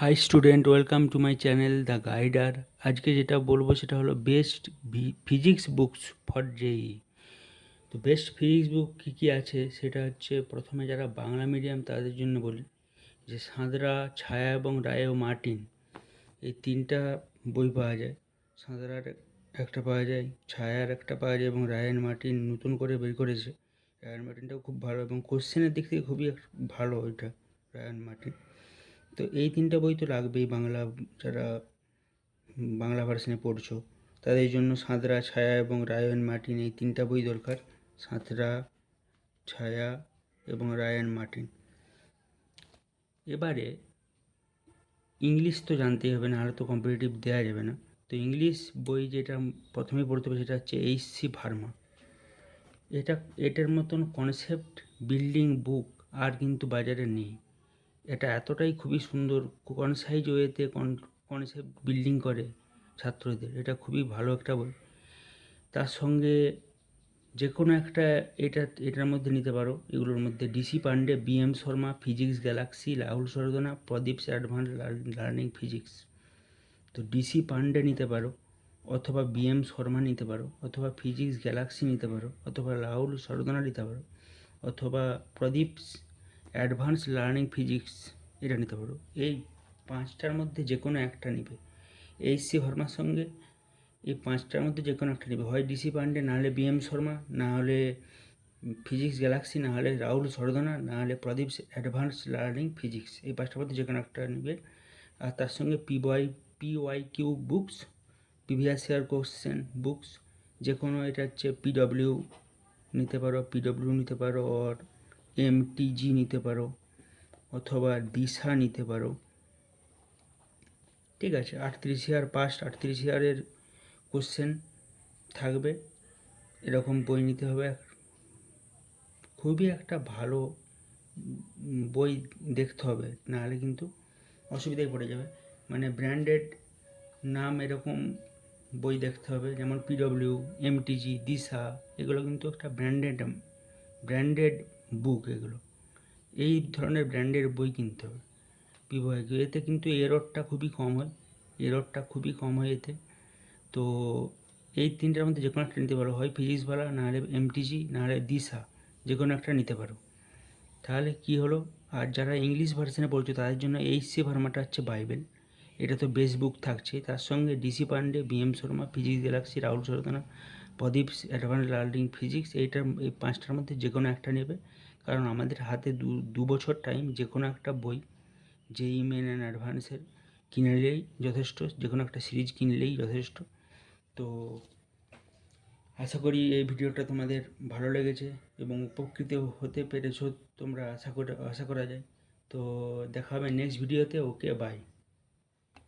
High student, welcome to my channel the guider. আজকে যেটা বলবো সেটা হলো best physics books for JEE. তো বেস্ট ফিজিক্স বুক কী কী আছে সেটা হচ্ছে, প্রথমে যারা বাংলা মিডিয়াম তাদের জন্য বলি যে সাঁতরা, ছায়া এবং রায় ও মার্টিন, এই তিনটা বই পাওয়া যায়। সাঁতরার একটা পাওয়া যায়, ছায়ার একটা পাওয়া যায় এবং রায়ান মার্টিন নতুন করে বের করেছে। রায়ান মার্টিনটাও খুব ভালো এবং কোশ্চেনের দিক থেকে খুবই ভালো ওইটা, রায়ান মার্টিন। তো এই তিনটা বই তো লাগবেই বাংলা, যারা বাংলা ভার্সনে পড়ছো তাদের জন্য সাঁতরা, ছায়া এবং রায়ান মার্টিন, এই তিনটা বই দরকার। সাঁতরা, ছায়া এবং রায়ান মার্টিন। এবারে ইংলিশ তো জানতেই হবে, নাহলে তো কম্পিটিটিভ দেওয়া যাবে না। তো ইংলিশ বই যেটা প্রথমেই পড়তে হবে সেটা হচ্ছে এইচ.সি. ভার্মা। এটার মতন কনসেপ্ট বিল্ডিং বুক আর কিন্তু বাজারে নেই। এটা এতটাই খুবই সুন্দর, কনসাইজ ওয়েতে কনসেপ্ট বিল্ডিং করে ছাত্রদের। এটা খুবই ভালো একটা বই। তার সঙ্গে যে কোনো একটা এটার মধ্যে নিতে পারো। এগুলোর মধ্যে DC Pandey, B M. Sharma physics galaxy, Rahul Sardana Pradeep's advance learning physics. তো ডিসি পান্ডে নিতে পারো, অথবা বি.এম. শর্মা নিতে পারো, অথবা ফিজিক্স গ্যালাক্সি নিতে পারো, অথবা রাহুল সরদনা নিতে পারো, অথবা প্রদীপস অ্যাডভান্স লার্নিং ফিজিক্স এটা নিতে পারো। এই পাঁচটার মধ্যে যে কোনো একটা নিবে। এইচ.সি. ভার্মার সঙ্গে এই পাঁচটার মধ্যে যে কোনো একটা নেবে, হয় ডিসি পান্ডে, নাহলে বি.এম. শর্মা, না হলে ফিজিক্স গ্যালাক্সি, না হলে রাহুল সরদনা, না হলে প্রদীপ অ্যাডভান্স লার্নিং ফিজিক্স। এই পাঁচটার মধ্যে যে কোনো একটা নেবে। আর তার সঙ্গে P Y Q books, previous year question books, যে কোনো, এটা হচ্ছে পিডব্লিউ নিতে পারো, আর এমটিজি নিতে পারো, অথবা দিশা নিতে পারো। ঠিক আছে, 38 ইয়ার পাস্ট, 38 ইয়ারের কোশ্চেন থাকবে, এরকম বই নিতে হবে। খুবই একটা ভালো বই দেখতে হবে, নাহলে কিন্তু অসুবিধায় পড়ে যাবে। মানে ব্র্যান্ডেড নাম এরকম বই দেখতে হবে, যেমন পিডব্লিউ, এমটিজি, দিশা, এগুলো কিন্তু একটা ব্র্যান্ডেড বুক। এগুলো এই ধরনের ব্র্যান্ডের বই কিনতে হবে। পিওয়াইকিউ এতে কিন্তু এররটা খুবই কম হয় এতে। তো এই তিনটার মধ্যে যে কোনো একটা নিতে পারো, হয় ফিজিক্স ভালো, নাহলে এমটিজি, নাহলে দিশা, যে কোনো একটা নিতে পারো। তাহলে কি হলো, আর যারা ইংলিশ ভার্সনে পড়ছো তাদের জন্য এইচ.সি. ভার্মাটা হচ্ছে বাইবেল। এটা তো বেস্ট বুক থাকছে। তার সঙ্গে DC Pandey, B M. Sharma physics galaxy, Rahul Sardana Pradeep advance learning physics, এই পাঁচটার মধ্যে যে কোনো একটা নেবে। কারণ আমাদের হাতে দু বছর টাইম, যে কোনো একটা বই জেই মেন অ্যান্ড অ্যাডভান্সের কিনলেই যথেষ্ট, যে কোনো একটা সিরিজ কিনলেই যথেষ্ট। তো আশা করি এই ভিডিওটা তোমাদের ভালো লেগেছে এবং উপকৃত হতে পেরেছো তোমরা, আশা করা যায়। তো দেখা হবে নেক্সট ভিডিওতে। ওকে, বাই।